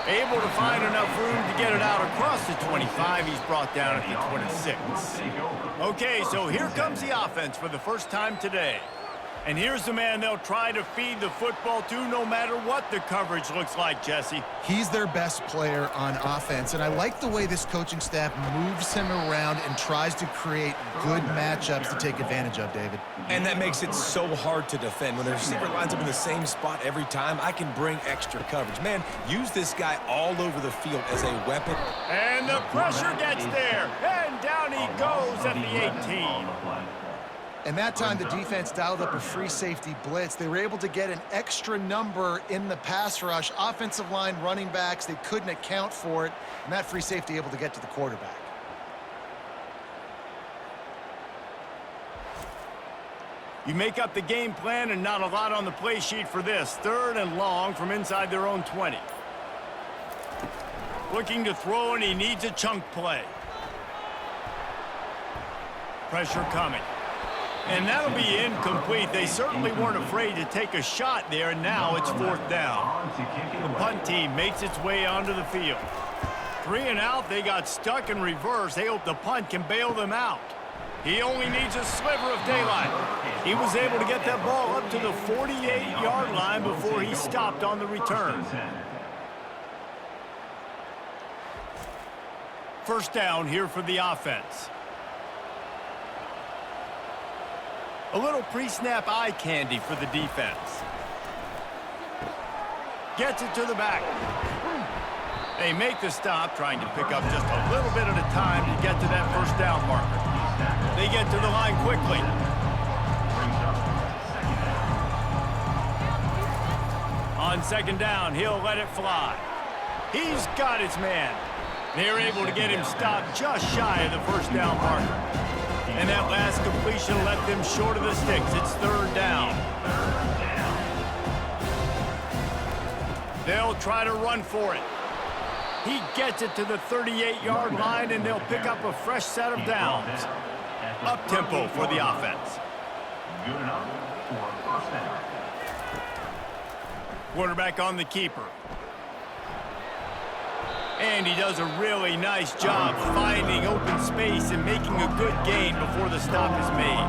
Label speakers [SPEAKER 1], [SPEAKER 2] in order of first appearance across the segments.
[SPEAKER 1] Able to find enough room to get it out across the 25. He's brought down at the 26. Okay, so here comes the offense for the first time today. And here's the man they'll try to feed the football to no matter what the coverage looks like, Jesse.
[SPEAKER 2] He's their best player on offense, and I like the way this coaching staff moves him around and tries to create good matchups to take advantage of, David.
[SPEAKER 3] And that makes it so hard to defend. When the receiver lines up in the same spot every time, I can bring extra coverage. Man, use this guy all over the field as a weapon.
[SPEAKER 1] And the pressure gets there, and down he goes at the 18.
[SPEAKER 2] And that time, the defense dialed up a free safety blitz. They were able to get an extra number in the pass rush. Offensive line, running backs, they couldn't account for it. And that free safety able to get to the quarterback.
[SPEAKER 1] You make up the game plan and not a lot on the play sheet for this. 3rd and long from inside their own 20. Looking to throw, and he needs a chunk play. Pressure coming. And that'll be incomplete. They certainly weren't afraid to take a shot there, and now it's 4th down. The punt team makes its way onto the field. 3 and out, they got stuck in reverse. They hope the punt can bail them out. He only needs a sliver of daylight. He was able to get that ball up to the 48-yard line before he stopped on the return. First down here for the offense. A little pre-snap eye candy for the defense. Gets it to the back. They make the stop, trying to pick up just a little bit at a time to get to that first down marker. They get to the line quickly. On 2nd down, he'll let it fly. He's got his man. They're able to get him stopped just shy of the first down marker. And that last completion left them short of the sticks. It's 3rd down. They'll try to run for it. He gets it to the 38-yard line, and they'll pick up a fresh set of downs. Up-tempo for the offense.
[SPEAKER 4] Good enough for 1st down.
[SPEAKER 1] Quarterback on the keeper. And he does a really nice job finding open space and making a good gain before the stop is made.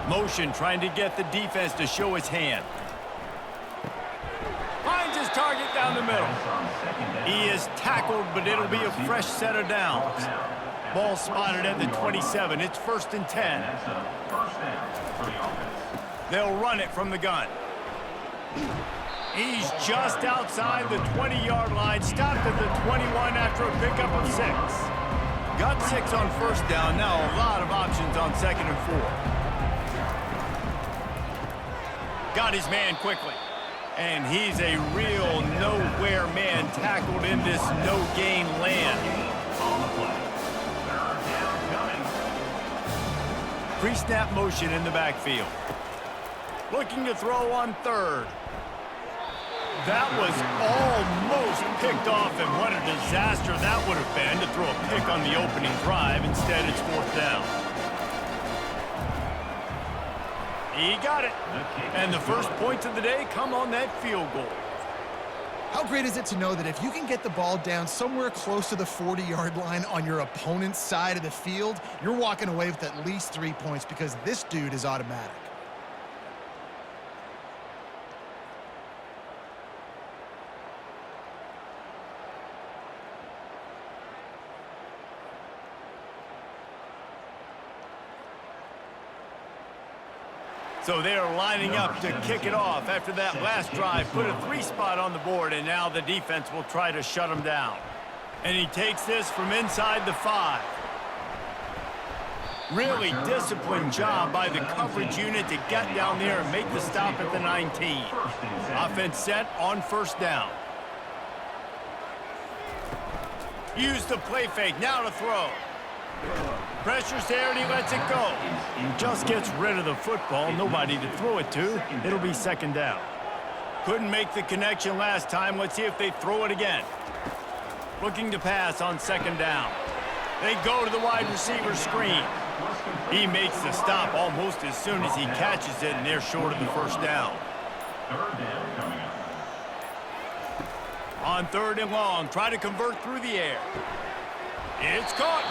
[SPEAKER 1] Motion trying to get the defense to show its hand. Finds his target down the middle. He is tackled, but it'll be a fresh set of downs. Ball spotted at the 27. It's 1st and 10. They'll run it from the gun. He's just outside the 20-yard line, stopped at the 21 after a pickup of 6. Got 6 on 1st down, now a lot of options on 2nd and 4. Got his man quickly. And he's a real nowhere man tackled in this no-gain land. Pre-snap motion in the backfield. Looking to throw on 3rd. That was almost picked off, and what a disaster that would have been to throw a pick on the opening drive. Instead, it's 4th down. He got it. And the first points of the day come on that field goal.
[SPEAKER 2] How great is it to know that if you can get the ball down somewhere close to the 40-yard line on your opponent's side of the field, you're walking away with at least 3 points because this dude is automatic.
[SPEAKER 1] So they're lining up to kick it off after that last drive. Put a 3 spot on the board, and now the defense will try to shut him down. And he takes this from inside the 5. Really disciplined job by the coverage unit to get down there and make the stop at the 19. Offense set on 1st down. Use the play fake, now to throw. Pressure's there and he lets it go. Just gets rid of the football, nobody to throw it to. It'll be 2nd down. Couldn't make the connection last time. Let's see if they throw it again. Looking to pass on 2nd down. They go to the wide receiver screen. He makes the stop almost as soon as he catches it, and they're short of the first down.
[SPEAKER 4] Third down coming up.
[SPEAKER 1] On 3rd and long, try to convert through the air. It's caught.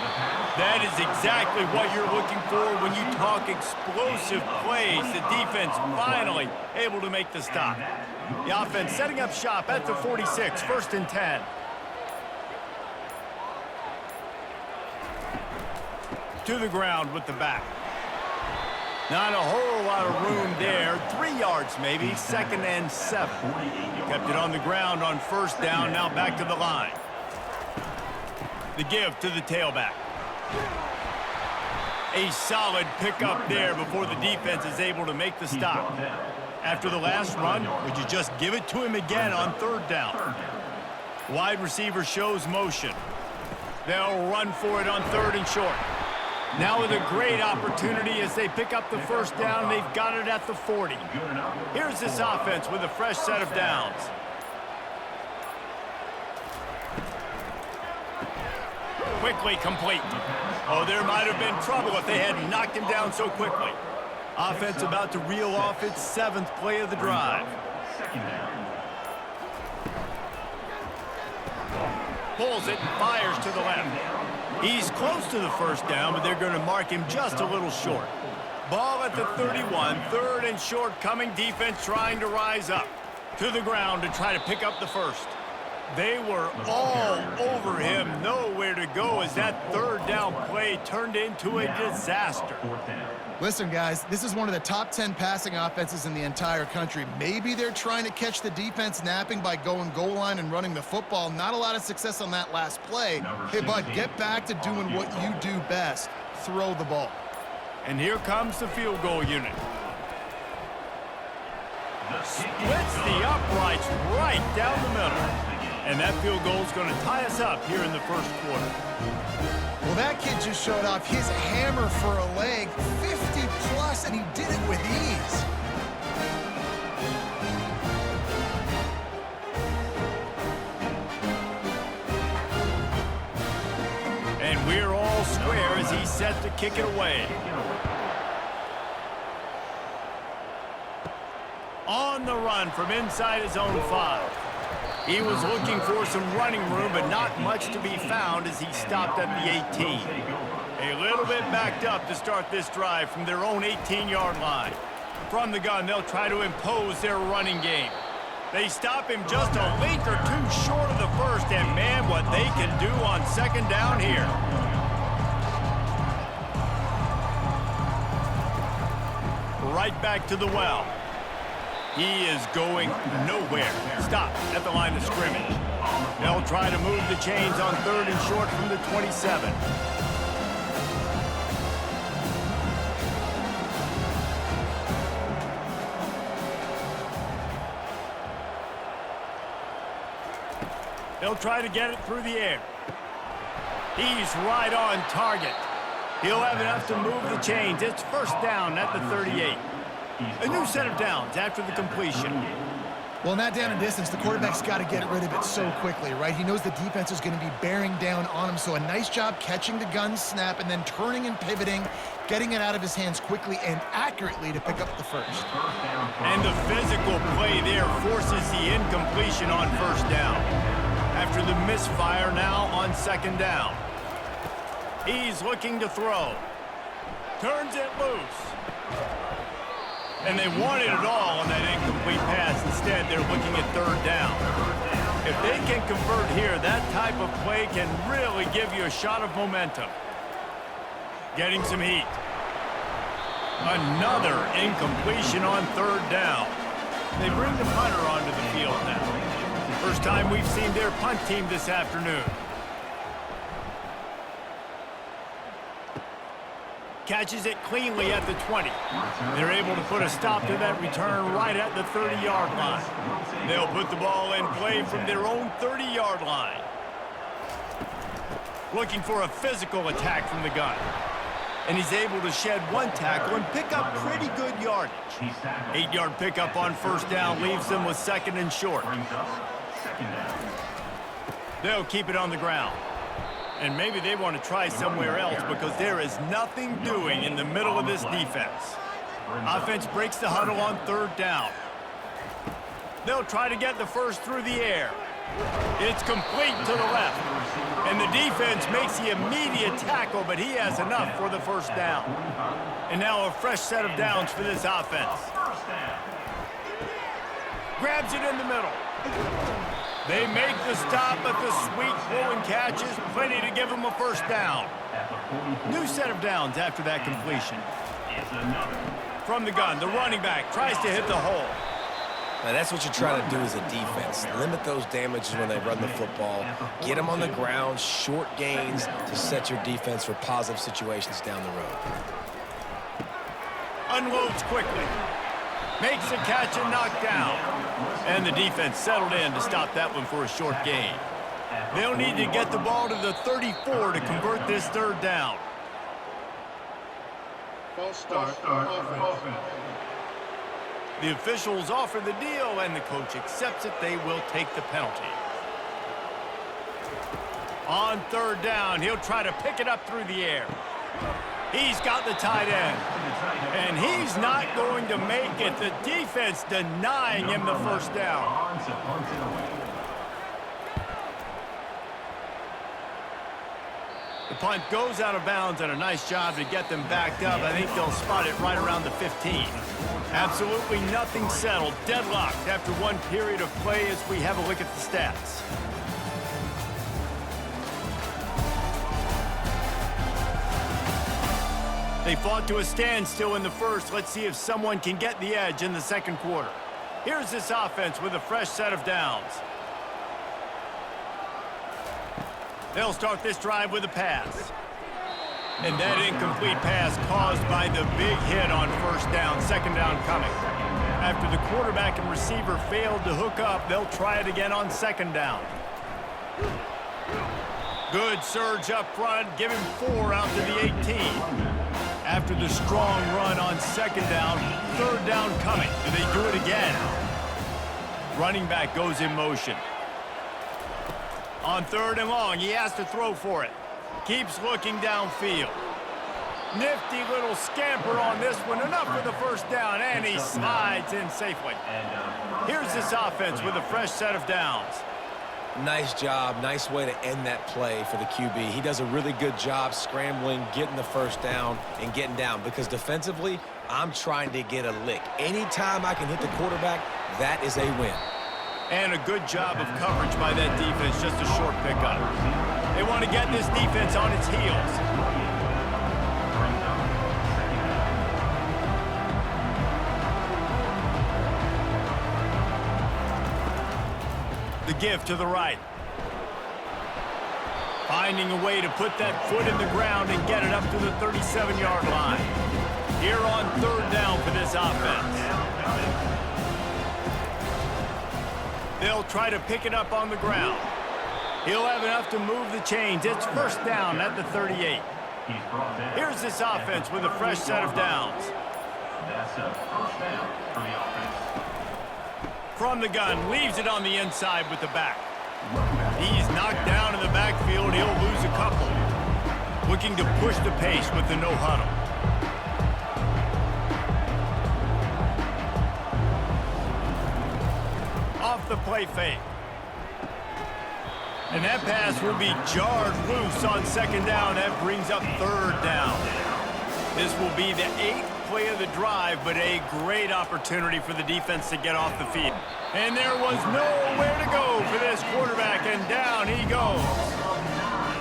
[SPEAKER 1] That is exactly what you're looking for when you talk explosive plays. The defense finally able to make the stop. The offense setting up shop at the 46, 1st and 10. To the ground with the back. Not a whole lot of room there. 3 yards maybe, 2nd and 7. Kept it on the ground on 1st down, now back to the line. The give to the tailback. A solid pickup there before the defense is able to make the stop. After the last run, would you just give it to him again on 3rd down? Wide receiver shows motion. They'll run for it on 3rd and short. Now with a great opportunity as they pick up the 1st down, they've got it at the 40. Here's this offense with a fresh set of downs. Quickly complete. Oh, there might have been trouble if they hadn't knocked him down so quickly. Offense about to reel off its 7th play of the drive. Pulls it and fires to the left. He's close to the 1st down, but they're going to mark him just a little short. Ball at the 31, 3rd and short coming. Defense trying to rise up. To the ground to try to pick up the 1st. They were all over him, nowhere to go as that 3rd down play turned into a disaster.
[SPEAKER 2] Listen, guys, this is one of the top 10 passing offenses in the entire country. Maybe they're trying to catch the defense napping by going goal line and running the football. Not a lot of success on that last play. Hey, bud, get back to doing what you do best. Throw the ball.
[SPEAKER 1] And here comes the field goal unit. Splits the uprights right down the middle. And that field goal is going to tie us up here in the 1st quarter.
[SPEAKER 2] Well, that kid just showed off his hammer for a leg, 50+, and he did it with ease.
[SPEAKER 1] And we're all square as he's set to kick it away. On the run from inside his own 5. He was looking for some running room, but not much to be found as he stopped at the 18. A little bit backed up to start this drive from their own 18-yard line. From the gun, they'll try to impose their running game. They stop him just a length or two short of the 1st, and man, what they can do on 2nd down here. Right back to the well. He is going nowhere. Stop at the line of scrimmage. They'll try to move the chains on 3rd and short from the 27. They'll try to get it through the air. He's right on target. He'll have enough to move the chains. It's 1st down at the 38. A new set of downs after the completion.
[SPEAKER 2] Well, in that down and distance, the quarterback's got to get rid of it so quickly, right? He knows the defense is going to be bearing down on him, so a nice job catching the gun snap and then turning and pivoting, getting it out of his hands quickly and accurately to pick up the 1st.
[SPEAKER 1] And the physical play there forces the incompletion on 1st down. After the misfire now on 2nd down. He's looking to throw. Turns it loose. And they wanted it all on that incomplete pass. Instead, they're looking at 3rd down. If they can convert here, that type of play can really give you a shot of momentum. Getting some heat. Another incompletion on 3rd down. They bring the punter onto the field now. First time we've seen their punt team this afternoon. Catches it cleanly at the 20. They're able to put a stop to that return right at the 30-yard line. They'll put the ball in play from their own 30-yard line. Looking for a physical attack from the gun. And he's able to shed 1 tackle and pick up pretty good yardage. 8-yard pickup on 1st down leaves them with 2nd and short. They'll keep it on the ground. And maybe they want to try somewhere else because there is nothing doing in the middle of this defense. Offense breaks the huddle on 3rd down. They'll try to get the first through the air. It's complete to the left. And the defense makes the immediate tackle, but he has enough for the first down. And now a fresh set of downs for this offense. Grabs it in the middle. They make the stop, but the sweet throwing catch is plenty to give them a first down. New set of downs after that completion. From the gun, the running back tries to hit the hole.
[SPEAKER 3] Now, that's what you're trying to do as a defense. Limit those damages when they run the football. Get them on the ground, short gains to set your defense for positive situations down the road.
[SPEAKER 1] Unloads quickly. Makes the catch and knocked down. And the defense settled in to stop that one for a short gain. They'll need to get the ball to the 34 to convert this 3rd down.
[SPEAKER 5] False start. Offense.
[SPEAKER 1] The officials offer the deal, and the coach accepts it. They will take the penalty. On 3rd down, he'll try to pick it up through the air. He's got the tight end. And he's not going to make it. The defense denying him the first down. The punt goes out of bounds, and a nice job to get them backed up. I think they'll spot it right around the 15. Absolutely nothing settled. Deadlocked after one period of play as we have a look at the stats. They fought to a standstill in the first. Let's see if someone can get the edge in the 2nd quarter. Here's this offense with a fresh set of downs. They'll start this drive with a pass. And that incomplete pass caused by the big hit on 1st down, 2nd down coming. After the quarterback and receiver failed to hook up, they'll try it again on 2nd down. Good surge up front, give him 4 out to the 18. After the strong run on 2nd down, 3rd down coming. Do they do it again? Running back goes in motion. On 3rd and long, he has to throw for it. Keeps looking downfield. Nifty little scamper on this one. Enough for the first down, and he slides in safely. Here's this offense with a fresh set of downs.
[SPEAKER 3] Nice job. Nice way to end that play for the QB. He does a really good job scrambling, getting the first down, and getting down. Because defensively, I'm trying to get a lick. Anytime I can hit the quarterback, that is a win.
[SPEAKER 1] And a good job of coverage by that defense, just a short pickup. They want to get this defense on its heels. The give to the right. Finding a way to put that foot in the ground and get it up to the 37-yard line. Here on 3rd down for this offense. They'll try to pick it up on the ground. He'll have enough to move the chains. It's 1st down at the 38. Here's this offense with a fresh set of downs.
[SPEAKER 4] That's a first down for the offense.
[SPEAKER 1] From the gun, leaves it on the inside with the back. He's knocked down in the backfield. He'll lose a couple. Looking to push the pace with the no huddle. Off the play fake. And that pass will be jarred loose on 2nd down. That brings up 3rd down. This will be the 8th play of the drive, but a great opportunity for the defense to get off the field. And there was nowhere to go for this quarterback, and down he goes.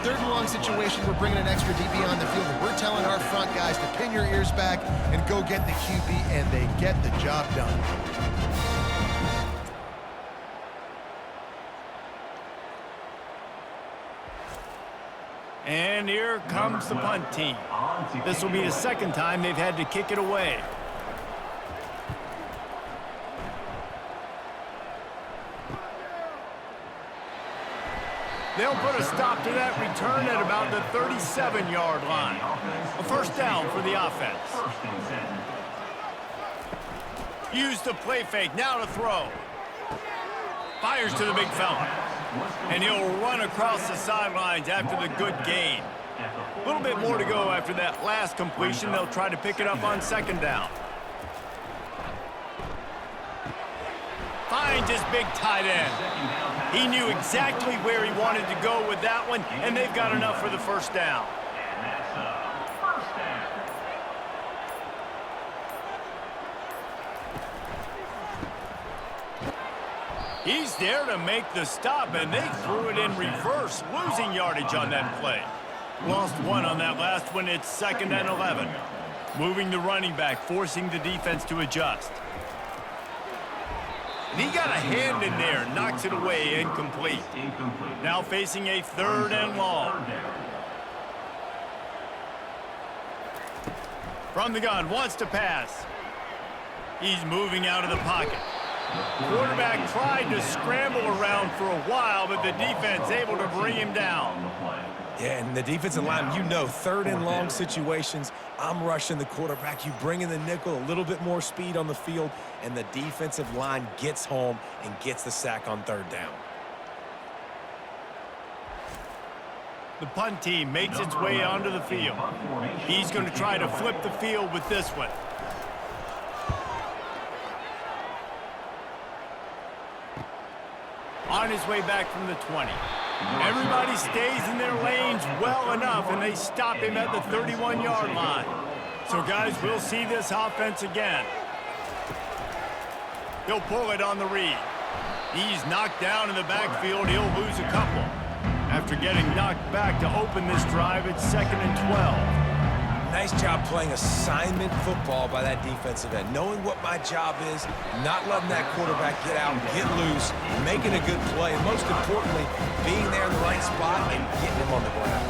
[SPEAKER 2] 3rd and long situation, we're bringing an extra DB on the field, and we're telling our front guys to pin your ears back and go get the QB, and they get the job done.
[SPEAKER 1] And here comes the punt team. This will be the 2nd time they've had to kick it away. They'll put a stop to that return at about the 37-yard line. A 1st down for the offense. Use the play fake, now to throw. Fires to the big fella. And he'll run across the sidelines after the good gain. A little bit more to go after that last completion. They'll try to pick it up on second down. Finds his big tight end. He knew exactly where he wanted to go with that one, and they've got enough for the first down.
[SPEAKER 4] And that's a first down.
[SPEAKER 1] He's there to make the stop, and they threw it in reverse, losing yardage on that play. Lost one on that last one. It's 2nd and 11. Moving the running back, forcing the defense to adjust. And he got a hand in there, knocks it away, incomplete. Now facing a 3rd and long. From the gun, wants to pass. He's moving out of the pocket. Quarterback tried to scramble around for a while, but the defense able to bring him down.
[SPEAKER 3] Yeah, and the defensive line, you know, 3rd and long situations, I'm rushing the quarterback. You bring in the nickel, a little bit more speed on the field, and the defensive line gets home and gets the sack on 3rd down.
[SPEAKER 1] The punt team makes its way onto the field. He's going to try to flip the field with this one. On his way back from the 20. Everybody stays in their lanes well enough, and they stop him at the 31-yard line. So, guys, we'll see this offense again. He'll pull it on the read. He's knocked down in the backfield. He'll lose a couple. After getting knocked back to open this drive, it's 2nd and 12.
[SPEAKER 3] Nice job playing assignment football by that defensive end. Knowing what my job is, not letting that quarterback get out, get loose, making a good play, and most importantly, being there in the right spot and getting him on the ground.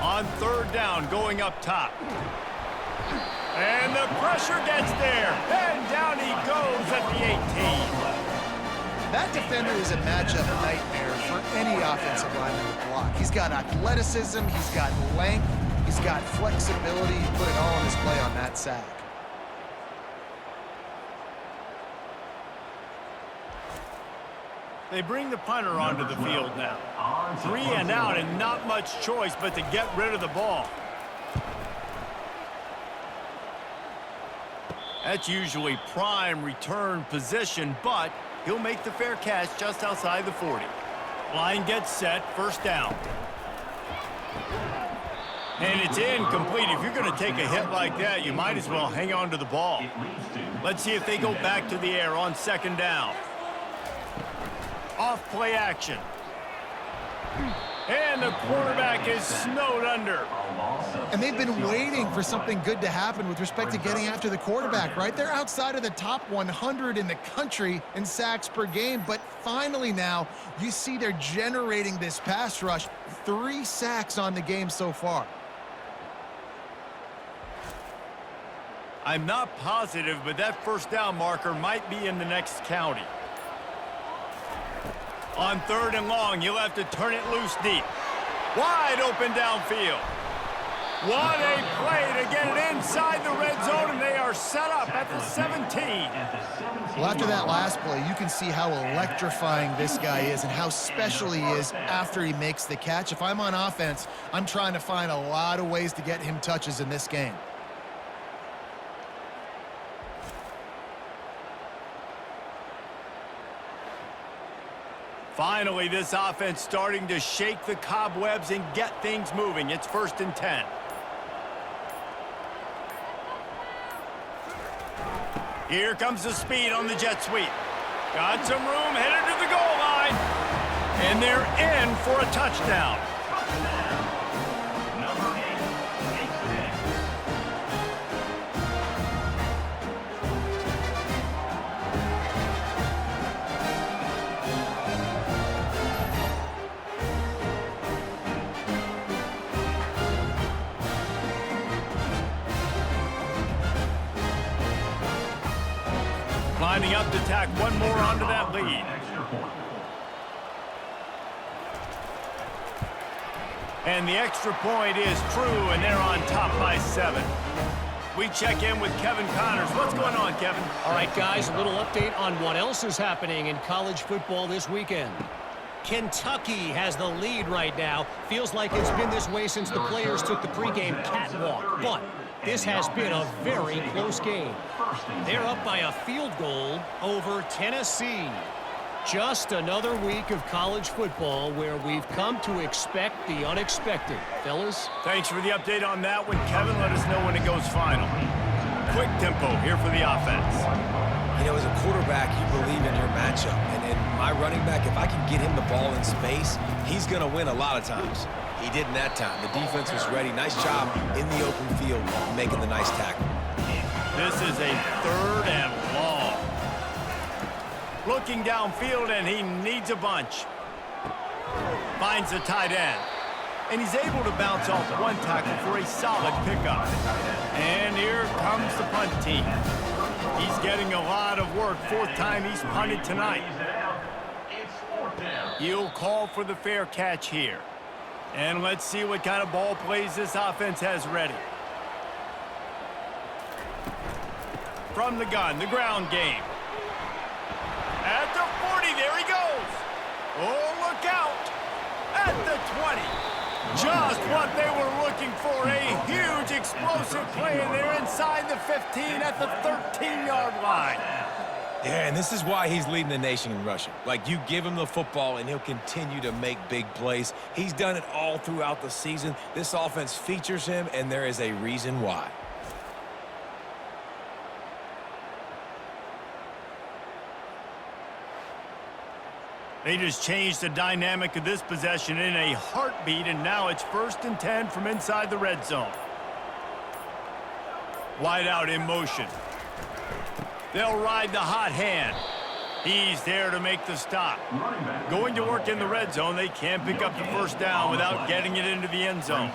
[SPEAKER 1] On 3rd down, going up top. And the pressure gets there. And down he goes at the 18.
[SPEAKER 2] That defender is a matchup nightmare for any offensive lineman to block. He's got athleticism, he's got length, he's got flexibility. He put it all on display on that sack.
[SPEAKER 1] They bring the punter onto the field now. 3 and out, and not much choice but to get rid of the ball. That's usually prime return position, but he'll make the fair catch just outside the 40. Line gets set, 1st down. And it's incomplete. If you're going to take a hit like that, you might as well hang on to the ball. Let's see if they go back to the air on 2nd down. Off play action. And the quarterback is snowed under.
[SPEAKER 2] And they've been waiting for something good to happen with respect to getting after the quarterback, right? They're outside of the top 100 in the country in sacks per game, but finally now you see they're generating this pass rush. 3 sacks on the game so far.
[SPEAKER 1] I'm not positive, but that 1st down marker might be in the next county. On 3rd and long, you'll have to turn it loose deep. Wide open downfield. What a play to get it inside the red zone, and they are set up at the 17.
[SPEAKER 2] Well, after that last play, you can see how electrifying this guy is and how special he is after he makes the catch. If I'm on offense, I'm trying to find a lot of ways to get him touches in this game.
[SPEAKER 1] Finally, this offense starting to shake the cobwebs and get things moving. It's 1st and 10. Here comes the speed on the jet sweep. Got some room, headed to the goal line. And they're in for a touchdown.
[SPEAKER 4] Number 8, takes it in.
[SPEAKER 1] Lining up to tack one more onto that lead.
[SPEAKER 4] Extra point.
[SPEAKER 1] And the extra point is true, and they're on top by 7. We check in with Kevin Connors. What's going on, Kevin?
[SPEAKER 6] All right, guys, a little update on what else is happening in college football this weekend. Kentucky has the lead right now. Feels like it's been this way since the players took the pregame catwalk. But this has been a very close game. They're up by a field goal over Tennessee. Just another week of college football where we've come to expect the unexpected. Fellas?
[SPEAKER 1] Thanks for the update on that one, Kevin. Let us know when it goes final. Quick tempo here for the offense.
[SPEAKER 3] You know, as a quarterback, you believe in your matchup. And in my running back, if I can get him the ball in space, he's going to win a lot of times. He did in that time. The defense was ready. Nice job in the open field making the nice tackle.
[SPEAKER 1] This is a 3rd and long. Looking downfield, and he needs a bunch. Finds the tight end. And he's able to bounce off one tackle for a solid pickup. And here comes the punt team. He's getting a lot of work. 4th time he's punted tonight. He'll call for the fair catch here. And let's see what kind of ball plays this offense has ready. From the gun, the ground game. At the 40, there he goes. Oh, look out. At the 20. Just what they were looking for. A huge explosive play, and they're inside the 15 at the 13-yard line.
[SPEAKER 3] Yeah, and this is why he's leading the nation in rushing. Like, you give him the football, and he'll continue to make big plays. He's done it all throughout the season. This offense features him, and there is a reason why.
[SPEAKER 1] They just changed the dynamic of this possession in a heartbeat, and now it's 1st and 10 from inside the red zone. Wide out in motion. They'll ride the hot hand. He's there to make the stop. Going to work in the red zone. They can't pick up the 1st down without getting it into the end zone.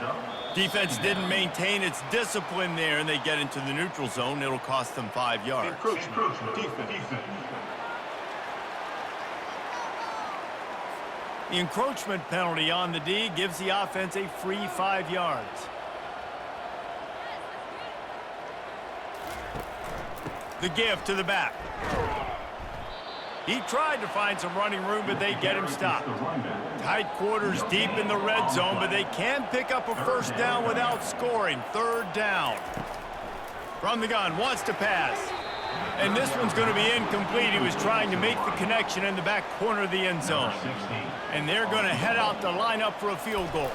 [SPEAKER 1] Defense didn't maintain its discipline there, and they get into the neutral zone. It'll cost them 5 yards.
[SPEAKER 5] Encroachment. Defense.
[SPEAKER 1] The encroachment penalty on the D gives the offense a free 5 yards. The give to the back. He tried to find some running room, but they get him stopped. Tight quarters deep in the red zone, but they can pick up a 1st down without scoring. 3rd down. From the gun, wants to pass. And this one's going to be incomplete. He was trying to make the connection in the back corner of the end zone. And they're going to head out to line up for a field goal.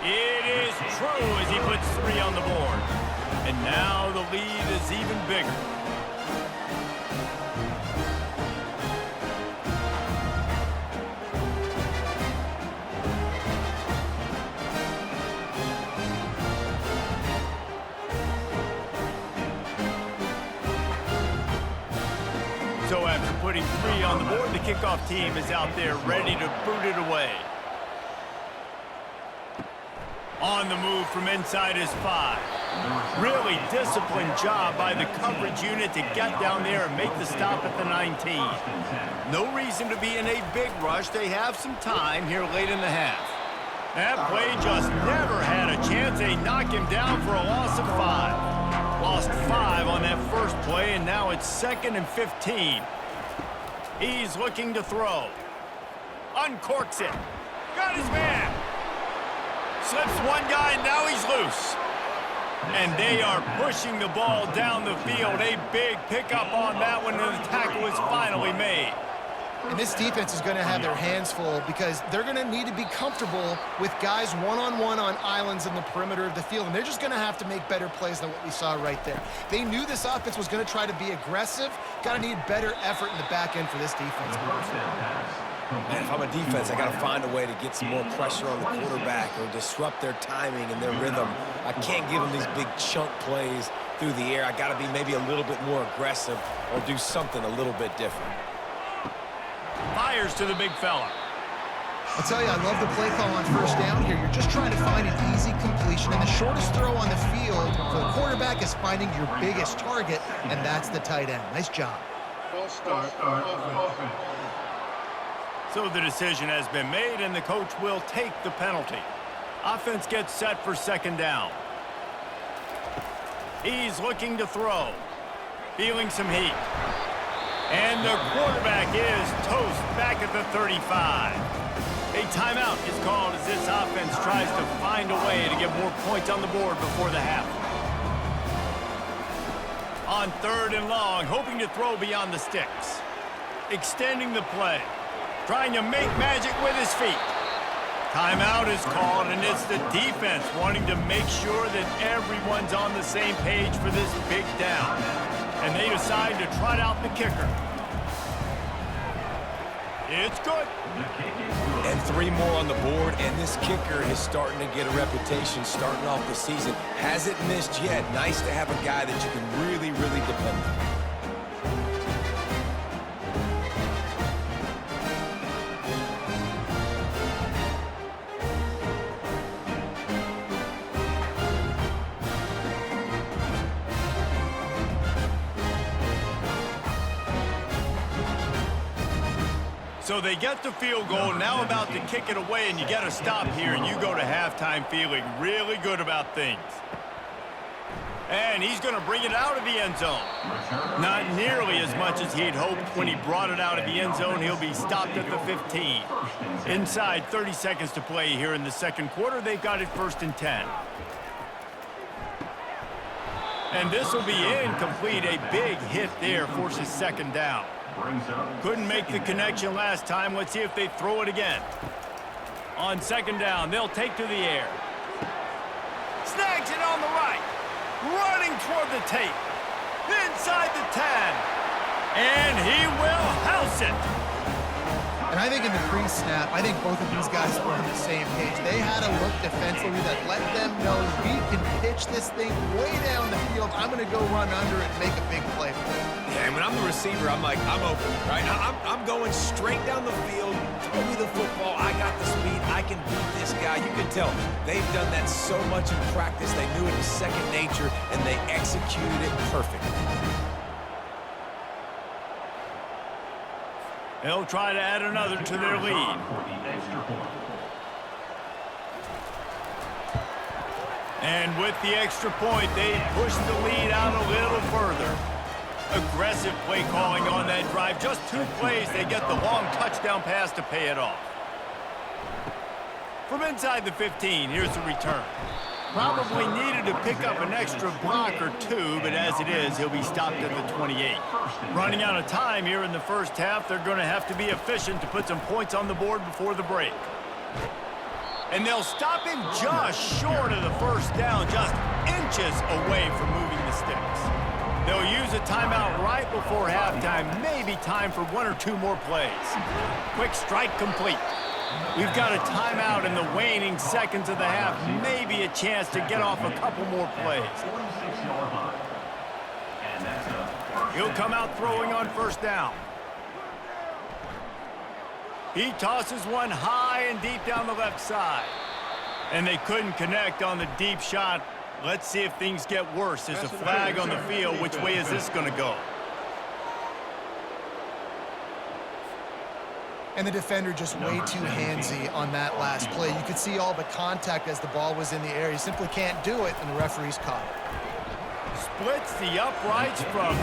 [SPEAKER 1] It is true as he puts 3 on the board. And now the lead is even bigger. So after putting 3 on the board, the kickoff team is out there ready to boot it away. On the move from inside his 5. Really disciplined job by the coverage unit to get down there and make the stop at the 19. No reason to be in a big rush. They have some time here late in the half. That play just never had a chance. They knock him down for a loss of 5. Lost 5 on that first play, and now it's 2nd and 15. He's looking to throw. Uncorks it. Got his man. Slips one guy, and now he's loose. And they are pushing the ball down the field. A big pickup on that one, and the tackle is finally made.
[SPEAKER 2] And this defense is going to have their hands full because they're going to need to be comfortable with guys one-on-one on islands in the perimeter of the field. And they're just going to have to make better plays than what we saw right there. They knew this offense was going to try to be aggressive. Got to need better effort in the back end for this defense.
[SPEAKER 3] And if I'm a defense, I got to find a way to get some more pressure on the quarterback or disrupt their timing and their rhythm. I can't give them these big chunk plays through the air. I got to be maybe a little bit more aggressive or do something a little bit different.
[SPEAKER 1] Fires to the big fella.
[SPEAKER 2] I'll tell you, I love the play call on 1st down here. You're just trying to find an easy completion, and the shortest throw on the field for the quarterback is finding your biggest target, and that's the tight end. Nice job.
[SPEAKER 5] False start. Offense.
[SPEAKER 1] So the decision has been made, and the coach will take the penalty. Offense gets set for 2nd down. He's looking to throw. Feeling some heat. And the quarterback is toast back at the 35. A timeout is called as this offense tries to find a way to get more points on the board before the half. On 3rd and long, hoping to throw beyond the sticks. Extending the play. Trying to make magic with his feet. Timeout is called, and it's the defense wanting to make sure that everyone's on the same page for this big down. And they decide to trot out the kicker. It's good.
[SPEAKER 3] And 3 more on the board, and this kicker is starting to get a reputation starting off the season. Hasn't missed yet. Nice to have a guy that you can really, really depend on.
[SPEAKER 1] So they get the field goal, now about to kick it away, and you get a stop here, and you go to halftime feeling really good about things. And he's going to bring it out of the end zone. Not nearly as much as he'd hoped when he brought it out of the end zone. He'll be stopped at the 15. Inside 30 seconds to play here in the second quarter. They've got it 1st and 10. And this will be incomplete. A big hit there forces 2nd down. Couldn't make the connection last time. Let's see if they throw it again. On 2nd down, they'll take to the air. Snags it on the right. Running toward the tape. Inside the 10. And he will house it.
[SPEAKER 2] And I think in the pre-snap, I think both of these guys were on the same page. They had a look defensively that let them know we can pitch this thing way down the field. I'm going to go run under it and make a big play for it.
[SPEAKER 3] Yeah, and when I'm the receiver, I'm like, I'm open, right? I'm going straight down the field. Throw me the football. I got the speed. I can beat this guy. You can tell they've done that so much in practice. They knew it was second nature, and they executed it perfectly.
[SPEAKER 1] They'll try to add another to their lead. And with the extra point, they push the lead out a little further. Aggressive play calling on that drive. Just 2 plays, they get the long touchdown pass to pay it off. From inside the 15, here's the return. Probably needed to pick up an extra block or 2, but as it is, he'll be stopped at the 28. Running out of time here in the first half, they're going to have to be efficient to put some points on the board before the break. And they'll stop him just short of the 1st down, just inches away from moving the sticks. They'll use a timeout right before halftime, maybe time for 1 or 2 more plays. Quick strike complete. We've got a timeout in the waning seconds of the half, maybe a chance to get off a couple more plays. He'll come out throwing on 1st down. He tosses one high and deep down the left side. And they couldn't connect on the deep shot. Let's see if things get worse. There's a flag on the field. Which way is this going to go?
[SPEAKER 2] And the defender just way too handsy on that last play. You could see all the contact as the ball was in the air. He simply can't do it, and the referee's caught it.
[SPEAKER 1] Splits the uprights from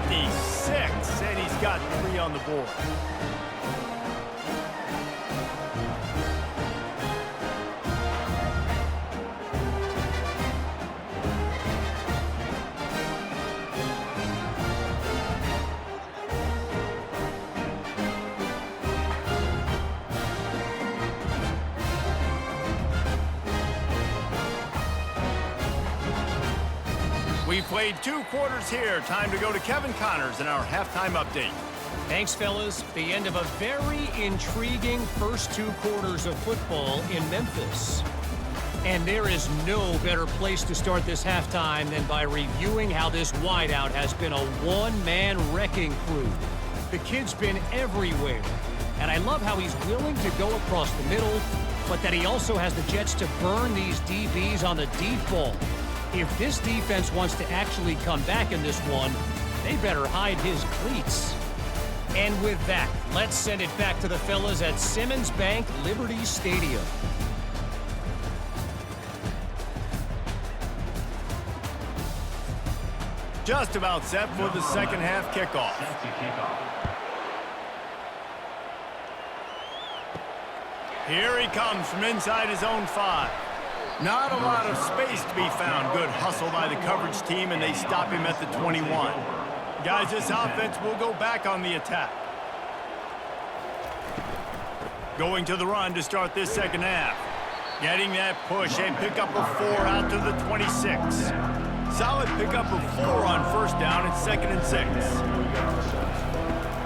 [SPEAKER 1] 56, and he's got 3 on the board. We played 2 quarters here. Time to go to Kevin Connors in our halftime update.
[SPEAKER 6] Thanks, fellas. The end of a very intriguing first 2 quarters of football in Memphis. And there is no better place to start this halftime than by reviewing how this wideout has been a one-man wrecking crew. The kid's been everywhere. And I love how he's willing to go across the middle, but that he also has the jets to burn these DBs on the deep ball. If this defense wants to actually come back in this one, they better hide his cleats. And with that, let's send it back to the fellas at Simmons Bank Liberty Stadium.
[SPEAKER 1] Just about set for the second half kickoff.
[SPEAKER 4] Set to kickoff.
[SPEAKER 1] Here he comes from inside his own 5. Not a lot of space to be found. Good hustle by the coverage team, and they stop him at the 21. Guys, this offense will go back on the attack. Going to the run to start this second half. Getting that push and pick up a 4 out to the 26. Solid pickup of 4 on first down and 2nd and 6.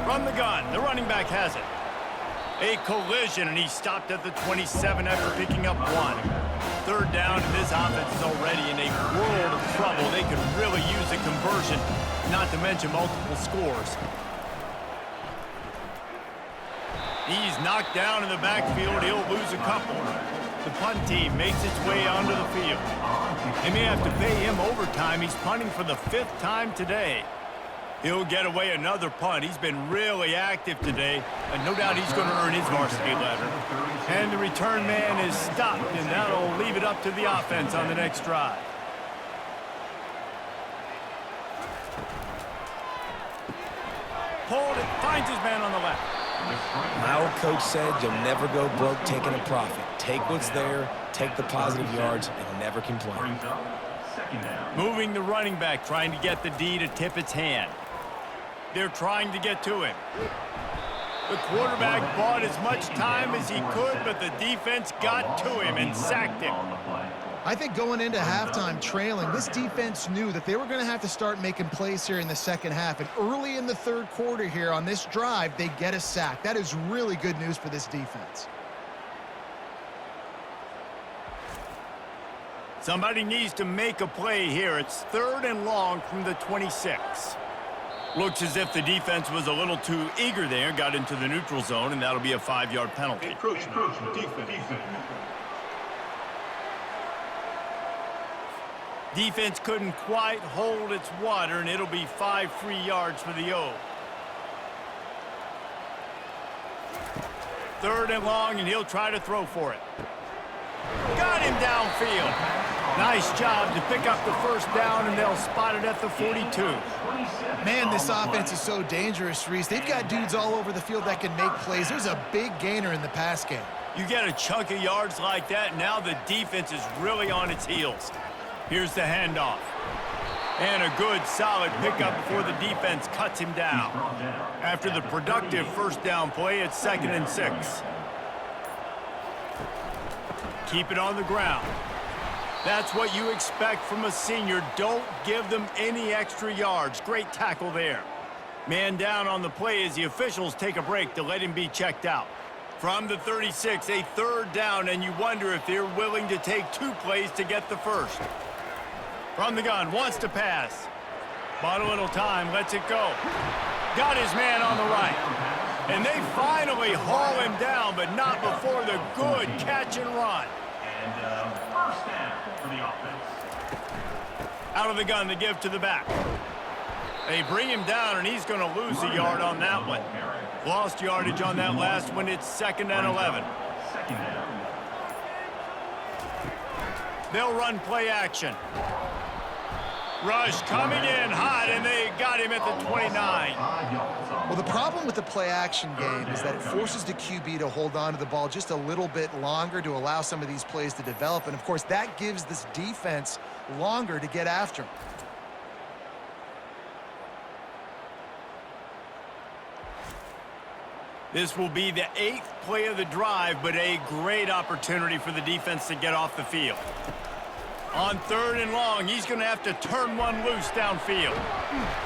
[SPEAKER 1] From the gun, the running back has it. A collision, and he stopped at the 27 after picking up 1. Third down, and this offense is already in a world of trouble. They could really use a conversion, not to mention multiple scores. He's knocked down in the backfield. He'll lose a couple. The punt team makes its way onto the field. They may have to pay him overtime. He's punting for the 5th time today. He'll get away another punt. He's been really active today, and no doubt he's going to earn his varsity letter. And the return man is stopped, and that'll leave it up to the offense on the next drive. Pulled it, finds his man on the left.
[SPEAKER 3] My old coach said you'll never go broke taking a profit. Take what's there, take the positive yards, and never complain.
[SPEAKER 4] Brings up second down.
[SPEAKER 1] Moving the running back, trying to get the D to tip its hand. They're trying to get to him. The quarterback bought as much time as he could, but the defense got to him and sacked him.
[SPEAKER 4] On the play.
[SPEAKER 2] I think going into halftime trailing, this defense knew that they were going to have to start making plays here in the second half. And early in the third quarter here on this drive, they get a sack. That is really good news for this defense.
[SPEAKER 1] Somebody needs to make a play here. It's 3rd and long from the 26. Looks as if the defense was a little too eager there, got into the neutral zone, and that'll be a 5-yard penalty.
[SPEAKER 5] Encroachment. Defense.
[SPEAKER 1] Defense couldn't quite hold its water, and it'll be 5 free yards for the O. 3rd and long, and he'll try to throw for it. Got him downfield. Nice job to pick up the first down, and they'll spot it at the 42.
[SPEAKER 2] Man, this offense is so dangerous, Reese. They've got dudes all over the field that can make plays. There's a big gainer in the pass game.
[SPEAKER 1] You get a chunk of yards like that, now the defense is really on its heels. Here's the handoff. And a good, solid pickup before the defense cuts him down. After the productive first down play, it's 2nd and 6. Keep it on the ground. That's what you expect from a senior. Don't give them any extra yards. Great tackle there. Man down on the play as the officials take a break to let him be checked out. From the 36, a 3rd down, and you wonder if they're willing to take 2 plays to get the first. From the gun, wants to pass. Bought a little time, lets it go. Got his man on the right. And they finally haul him down, but not before the good catch and run.
[SPEAKER 4] And first down for the offense.
[SPEAKER 1] Out of the gun to give to the back. They bring him down, and he's going to lose a yard on that one. Lost yardage on that last one. It's 2nd and 11.
[SPEAKER 4] Second down.
[SPEAKER 1] They'll run play action. Rush coming in hot, and they got him at the 29.
[SPEAKER 2] Well, the problem with the play-action game is that it forces the QB to hold on to the ball just a little bit longer to allow some of these plays to develop. And, of course, that gives this defense longer to get after him.
[SPEAKER 1] This will be the 8th play of the drive, but a great opportunity for the defense to get off the field. On 3rd and long, he's going to have to turn one loose downfield.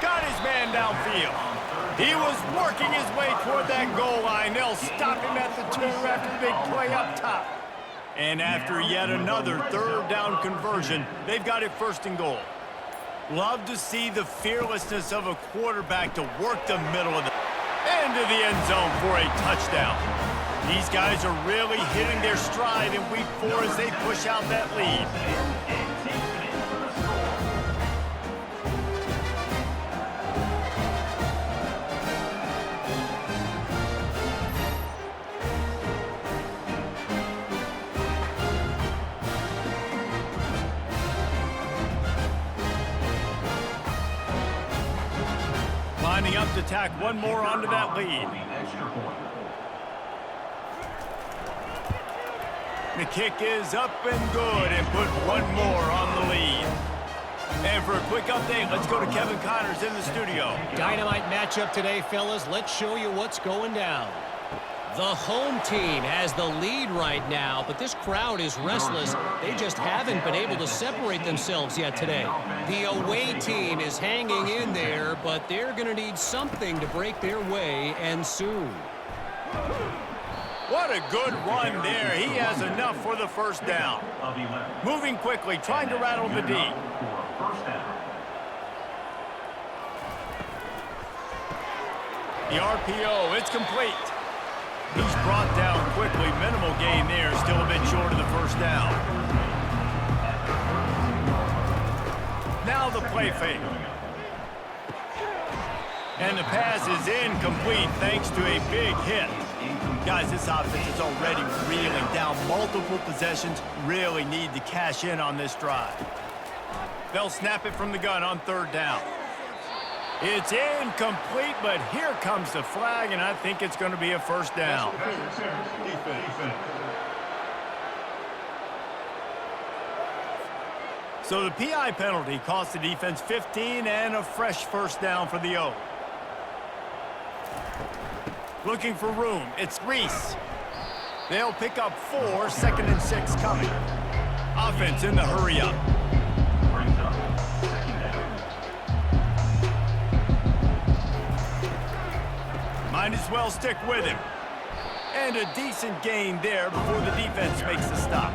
[SPEAKER 1] Got his man downfield. He was working his way toward that goal line. They'll stop him at the 2 after the big play up top. And after yet another 3rd down conversion, they've got it 1st and goal. Love to see the fearlessness of a quarterback to work the middle of the into the end zone for a touchdown. These guys are really hitting their stride in week 4 as they push out that lead. Lining up to tack one more onto that lead. The kick is up and good and put one more on the lead. And for a quick update, let's go to Kevin Connors in the studio.
[SPEAKER 6] Dynamite matchup today, fellas. Let's show you what's going down. The home team has the lead right now, but this crowd is restless. They just haven't been able to separate themselves yet today. The away team is hanging in there, but they're going to need something to break their way, and soon.
[SPEAKER 1] What a good run there. He has enough for the first down. Moving quickly, trying to rattle the D. The RPO, it's complete. He's brought down quickly. Minimal gain there. Still a bit short of the first down. Now the play fake. And the pass is incomplete thanks to a big hit. Guys, this offense is already reeling down multiple possessions. Really need to cash in on this drive. They'll snap it from the gun on third down. It's incomplete, but here comes the flag, and I think it's going to be a first down. So the PI penalty cost the defense 15 and a fresh first down for the O. Looking for room. It's Reese. They'll pick up 4, 2nd and 6 coming. Offense in the hurry up. Might as well stick with him. And a decent gain there before the defense makes the stop.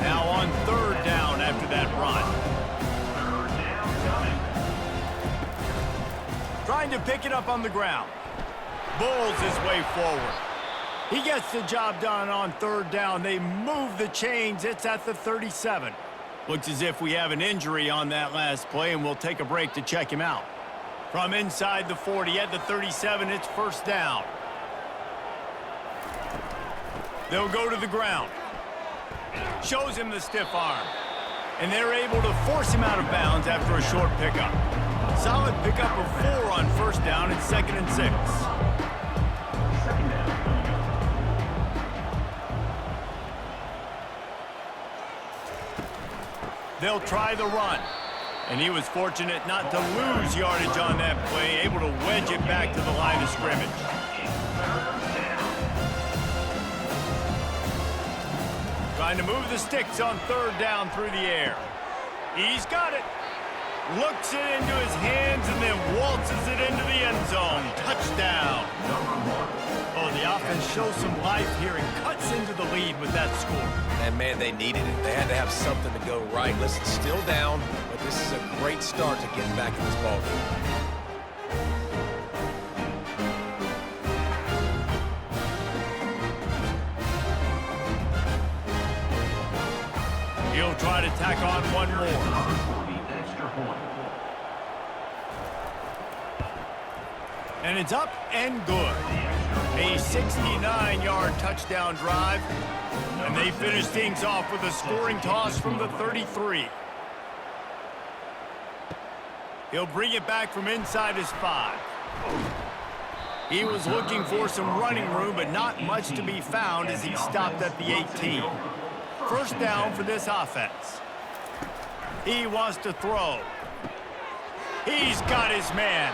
[SPEAKER 1] Now on third down after that run. Trying to pick it up on the ground. Bulls his way forward. He gets the job done on third down. They move the chains. It's at the 37. Looks as if we have an injury on that last play, and we'll take a break to check him out. From inside the 40 at the 37, it's first down. They'll go to the ground. Shows him the stiff arm. And they're able to force him out of bounds after a short pickup. Solid pickup of 4 on first down and 2nd and 6. They'll try the run. And he was fortunate not to lose yardage on that play, able to wedge it back to the line of scrimmage. Trying to move the sticks on third down through the air. He's got it. Looks it into his hands and then waltzes it into the end zone. Touchdown. Oh, the offense shows some life here and cuts into the lead with that score.
[SPEAKER 3] And, man, they needed it. They had to have something to go right. Listen, still down, but this is a great start to getting back in this ballgame.
[SPEAKER 1] He'll try to tack on one more. And it's up and good. A 69-yard touchdown drive. And they finish things off with a scoring toss from the 33. He'll bring it back from inside his 5. He was looking for some running room, but not much to be found as he stopped at the 18. First down for this offense. He wants to throw. He's got his man.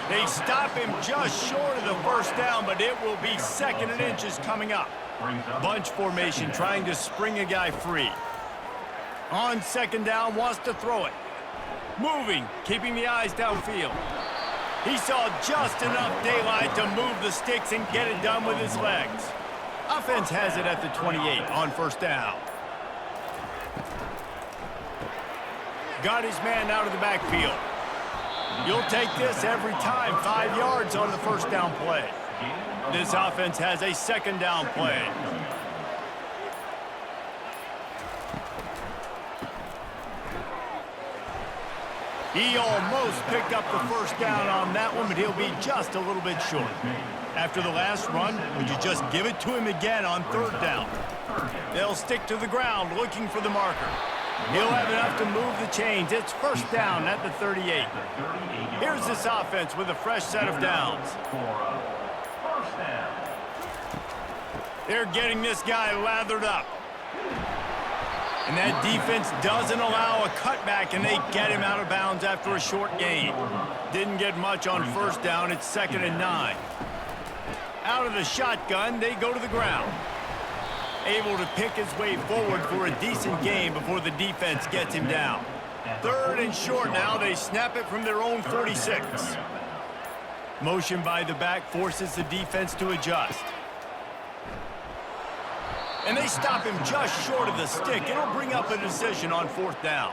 [SPEAKER 1] They stop him just short of the first down, but it will be 2nd and inches coming up. Bunch formation trying to spring a guy free. On 2nd down, wants to throw it. Moving, keeping the eyes downfield. He saw just enough daylight to move the sticks and get it done with his legs. Offense has it at the 28 on first down. Got his man out of the backfield. You'll take this every time. 5 yards on the first down play. This offense has a 2nd down play. He almost picked up the first down on that one, but he'll be just a little bit short. After the last run, would you just give it to him again on third down? They'll stick to the ground looking for the marker. He'll have enough to move the chains. It's first down at the 38. Here's this offense with a fresh set of downs. They're getting this guy lathered up. And that defense doesn't allow a cutback, and they get him out of bounds after a short gain. Didn't get much on first down. It's 2nd and 9. Out of the shotgun, they go to the ground. Able to pick his way forward for a decent gain before the defense gets him down. 3rd and short now. They snap it from their own 46. Motion by the back forces the defense to adjust. And they stop him just short of the stick. It'll bring up a decision on 4th down.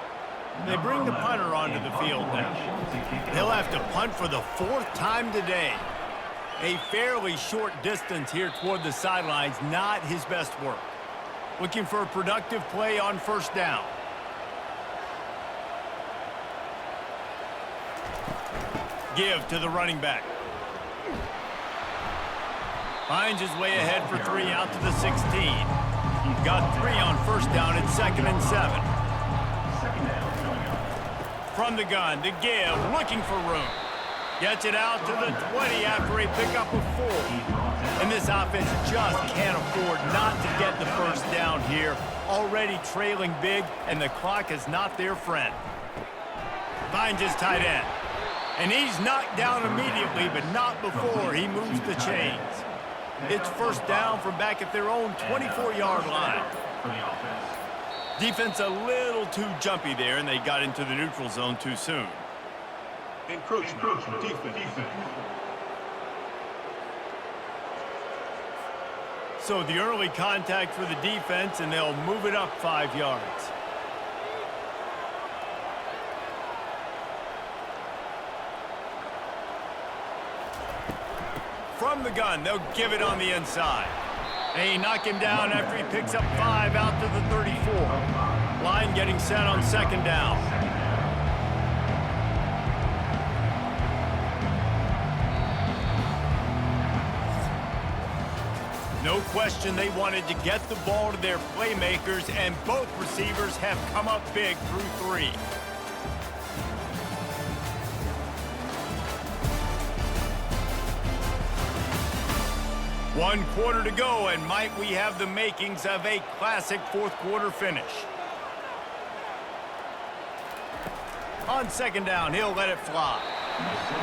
[SPEAKER 1] They bring the punter onto the field now. He'll have to punt for the 4th time today. A fairly short distance here toward the sidelines, not his best work. Looking for a productive play on 1st down. Give to the running back. Finds his way ahead for 3 out to the 16. Got 3 on 1st down. It's 2nd and 7. From the gun, the give, looking for room. Gets it out to the 20 after a pickup of 4. And this offense just can't afford not to get the first down here. Already trailing big, and the clock is not their friend. Finds his tight end. And he's knocked down immediately, but not before he moves the chains. It's first down from back at their own 24-yard line. Defense a little too jumpy there, and they got into the neutral zone too soon.
[SPEAKER 5] Encroachment. Defense.
[SPEAKER 1] So the early contact for the defense, and they'll move it up 5 yards. From the gun, they'll give it on the inside. They knock him down after he picks up 5 out to the 34. Line getting set on 2nd down. No question they wanted to get the ball to their playmakers, and both receivers have come up big through 3. One quarter to go, and might we have the makings of a classic 4th quarter finish. On 2nd down, he'll let it fly.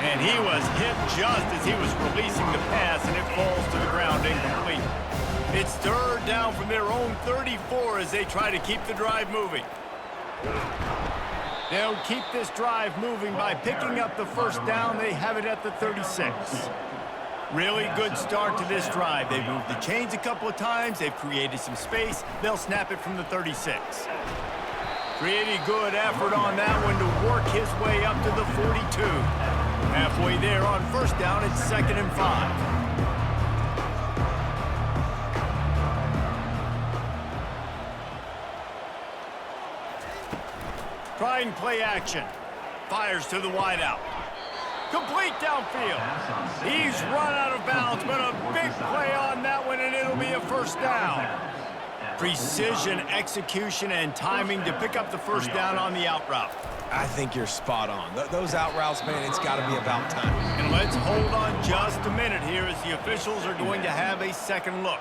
[SPEAKER 1] And he was hit just as he was releasing the pass, and it falls to the ground incomplete. It's 3rd down from their own 34 as they try to keep the drive moving. They'll keep this drive moving by picking up the first down. They have it at the 36. Really good start to this drive. They've moved the chains a couple of times. They've created some space. They'll snap it from the 36. Pretty good effort on that one to work his way up to the 42. Halfway there on 1st down, it's 2nd and 5. Trying play action. Fires to the wideout. Complete downfield. He's run out of bounds, but a big play on that one, and it'll be a first down. Precision, execution, and timing to pick up the first down on the out route.
[SPEAKER 3] I think you're spot on. Those out routes, man, it's got to be about time.
[SPEAKER 1] And let's hold on just a minute here as the officials are going to have a second look.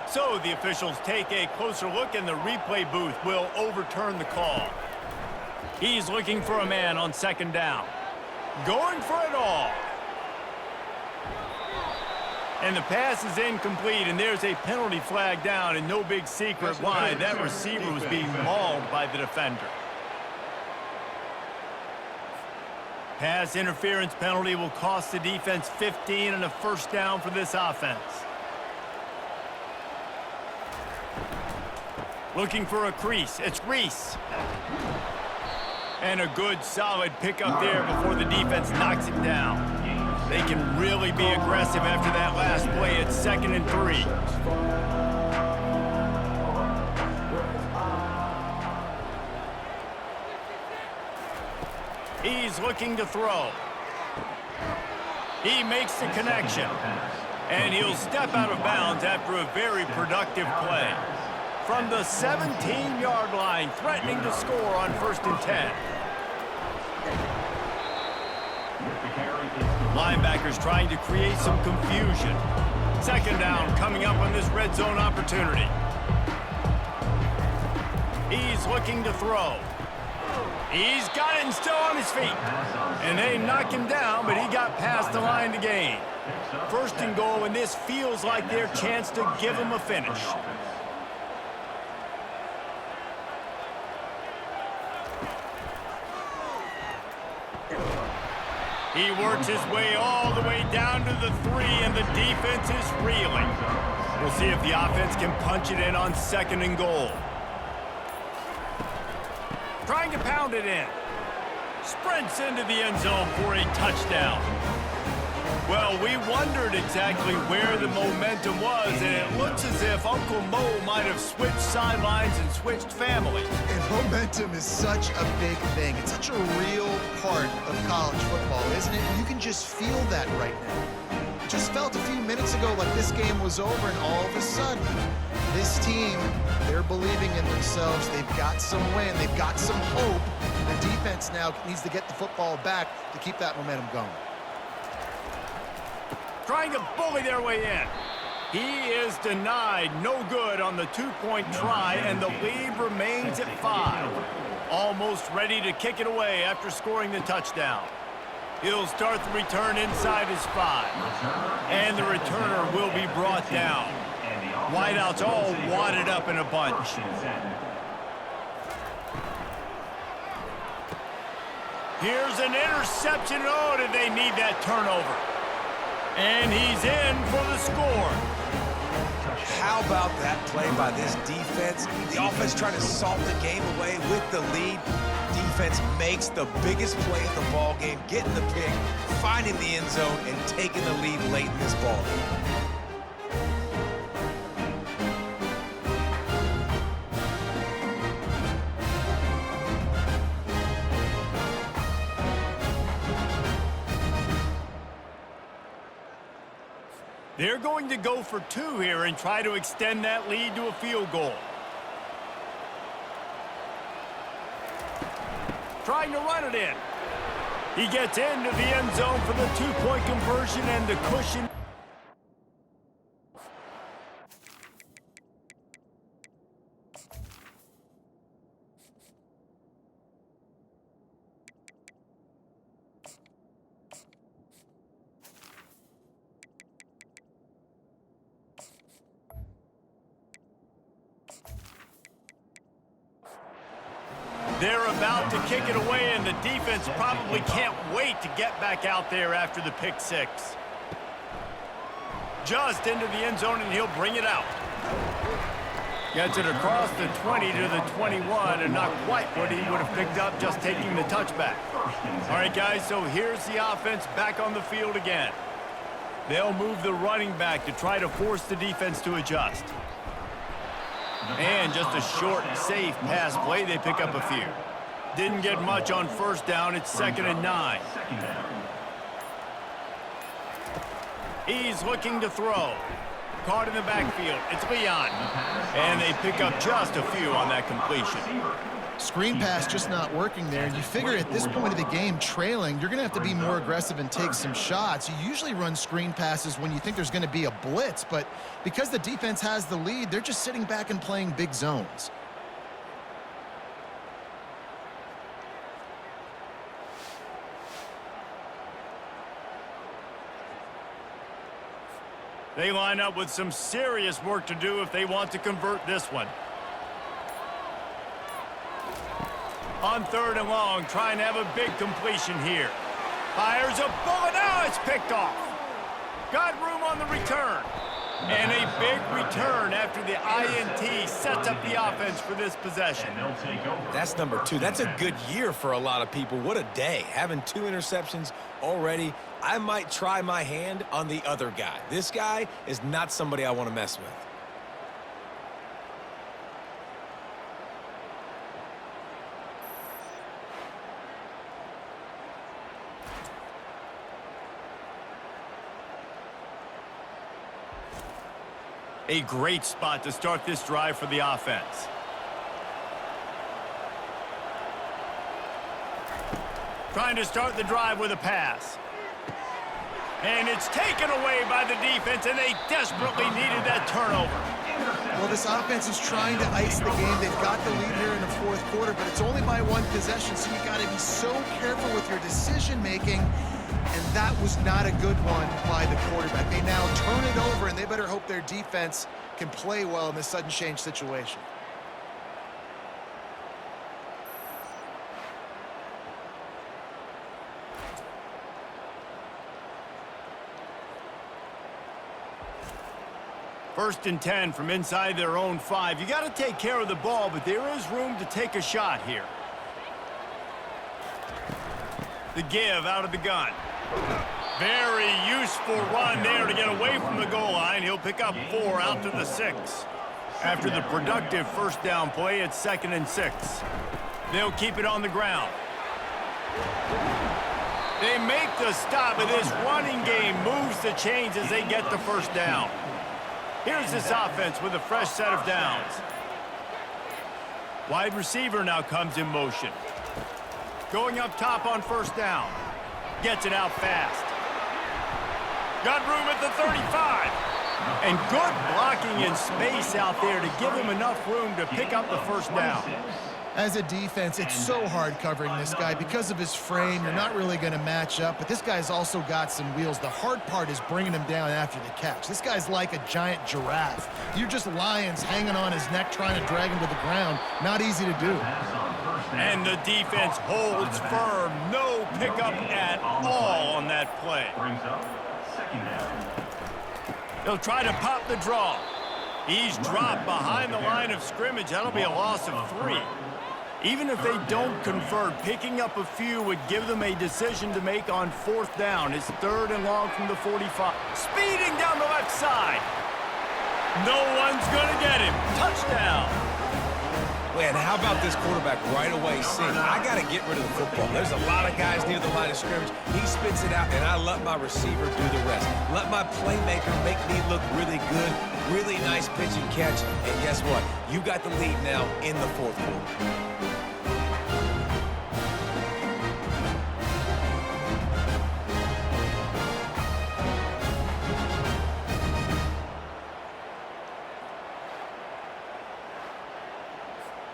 [SPEAKER 1] So the officials take a closer look, and the replay booth will overturn the call. He's looking for a man on 2nd down. Going for it all. And the pass is incomplete, and there's a penalty flag down, and no big secret why. That receiver was being mauled by the defender. Pass interference penalty will cost the defense 15 and a first down for this offense. Looking for a crease. It's Reese. And a good, solid pickup there before the defense knocks it down. They can really be aggressive after that last play. It's 2nd and 3. He's looking to throw. He makes the connection. And he'll step out of bounds after a very productive play. from the 17-yard line, threatening to score on 1st and 10. Linebackers trying to create some confusion. 2nd down coming up on this red zone opportunity. He's looking to throw. He's got it and still on his feet. And they knock him down, but he got past the line to gain. 1st and goal, and this feels like their chance to give him a finish. He works his way all the way down to the 3, and the defense is reeling. We'll see if the offense can punch it in on 2nd and goal. Trying to pound it in. Sprints into the end zone for a touchdown. Well, we wondered exactly where the momentum was, and it looks as if Uncle Mo might have switched sidelines and switched families.
[SPEAKER 2] And momentum is such a big thing. It's such a real part of college football, isn't it? You can just feel that right now. It just felt a few minutes ago like this game was over, and all of a sudden, this team, they're believing in themselves. They've got some wind. They've got some hope. The defense now needs to get the football back to keep that momentum going.
[SPEAKER 1] Trying to bully their way in. He is denied. No good on the 2-point try, and the lead remains at 5. Almost ready to kick it away after scoring the touchdown. He'll start the return inside his 5. And the returner will be brought down. Wideouts all wadded up in a bunch. Here's an interception. Oh, did they need that turnover? And he's in for the score.
[SPEAKER 3] How about that play by this defense? The offense trying to salt the game away with the lead. Defense makes the biggest play of the ball game, getting the pick, finding the end zone, and taking the lead late in this ball game.
[SPEAKER 1] They're going to go for 2 here and try to extend that lead to a field goal. Trying to run it in. He gets into the end zone for the 2-point conversion and the cushion. They're about to kick it away, and the defense probably can't wait to get back out there after the pick 6. Just into the end zone, and he'll bring it out. Gets it across the 20 to the 21, and not quite what he would have picked up just taking the touchback. All right, guys, so here's the offense back on the field again. They'll move the running back to try to force the defense to adjust. And just a short, safe pass play. They pick up a few. Didn't get much on 1st down. It's 2nd and 9. He's looking to throw. Caught in the backfield. It's Leon. And they pick up just a few on that completion.
[SPEAKER 2] Screen pass just not working there. And you figure at this point of the game, trailing, you're going to have to be more aggressive and take some shots. You usually run screen passes when you think there's going to be a blitz, but because the defense has the lead, they're just sitting back and playing big zones.
[SPEAKER 1] They line up with some serious work to do if they want to convert this one. On 3rd and long, trying to have a big completion here. Fires a bullet. Now it's picked off. Got room on the return. And a big return after the INT sets up the offense for this possession.
[SPEAKER 3] That's number 2. That's a good year for a lot of people. What a day. Having 2 interceptions already. I might try my hand on the other guy. This guy is not somebody I want to mess with.
[SPEAKER 1] A great spot to start this drive for the offense. Trying to start the drive with a pass. And it's taken away by the defense, and they desperately needed that turnover.
[SPEAKER 2] Well, this offense is trying to ice the game. They've got the lead here in the fourth quarter, but it's only by one possession, so you got to be so careful with your decision-making, and that was not a good one by the quarterback. They now turn it over, and they better hope their defense can play well in this sudden change situation.
[SPEAKER 1] First and 10 from inside their own 5. You got to take care of the ball, but there is room to take a shot here. The give out of the gun. Very useful run there to get away from the goal line. He'll pick up 4 out to the 6. After the productive first down play, it's 2nd and 6. They'll keep it on the ground. They make the stop, but this running game moves the chains as they get the first down. Here's this offense with a fresh set of downs. Wide receiver now comes in motion. Going up top on first down. Gets it out fast. Got room at the 35. And good blocking in space out there to give him enough room to pick up the first down.
[SPEAKER 2] As a defense, it's so hard covering this guy. Because of his frame, you're not really going to match up, but this guy's also got some wheels. The hard part is bringing him down after the catch. This guy's like a giant giraffe. You're just lions hanging on his neck trying to drag him to the ground. Not easy to do.
[SPEAKER 1] And the defense holds firm. No pickup at all on that play.
[SPEAKER 4] Brings up second down.
[SPEAKER 1] They'll try to pop the draw. He's dropped behind the line of scrimmage. That'll be a loss of 3. Even if they don't convert, picking up a few would give them a decision to make on fourth down. It's 3rd and long from the 45. Speeding down the left side. No one's going to get him. Touchdown.
[SPEAKER 3] Man, how about this quarterback right away seeing, I got to get rid of the football. There's a lot of guys near the line of scrimmage. He spits it out, and I let my receiver do the rest. Let my playmaker make me look really good. Really nice pitch and catch. And guess what? You got the lead now in the fourth quarter.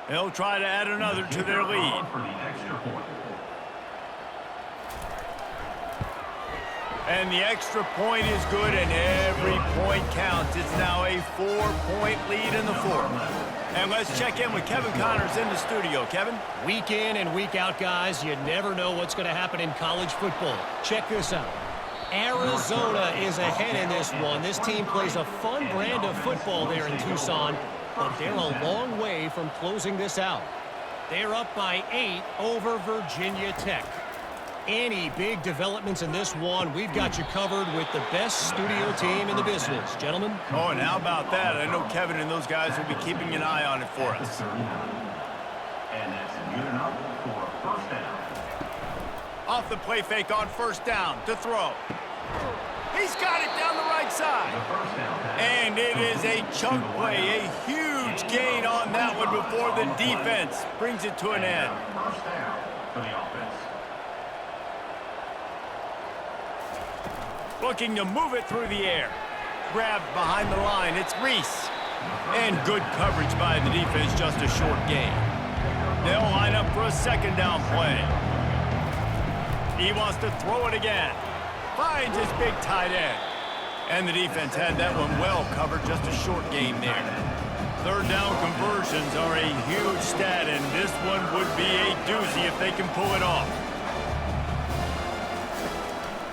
[SPEAKER 1] They'll try to add another to their lead.
[SPEAKER 4] For the extra point.
[SPEAKER 1] And the extra point is good, and every point counts. It's now a 4-point lead in the fourth. And let's check in with Kevin Connors in the studio. Kevin?
[SPEAKER 6] Week in and week out, guys, you never know what's going to happen in college football. Check this out. Arizona is ahead in this one. This team plays a fun brand of football there in Tucson, but they're a long way from closing this out. They're up by 8 over Virginia Tech. Any big developments in this one, we've got you covered with the best studio team in the business. Gentlemen?
[SPEAKER 1] Oh, and how about that? I know Kevin and those guys will be keeping an eye on it for us.
[SPEAKER 4] And that's good enough for a first down.
[SPEAKER 1] Off the play fake on first down to throw. He's got it down the right side. And it is a chunk play, a huge gain on that one before the defense brings it to an end.
[SPEAKER 4] First down for the offense.
[SPEAKER 1] Looking to move it through the air. Grabbed behind the line, it's Reese. And good coverage by the defense, just a short gain. They'll line up for a second down play. He wants to throw it again. Finds his big tight end. And the defense had that one well covered, just a short gain there. Third down conversions are a huge stat, and this one would be a doozy if they can pull it off.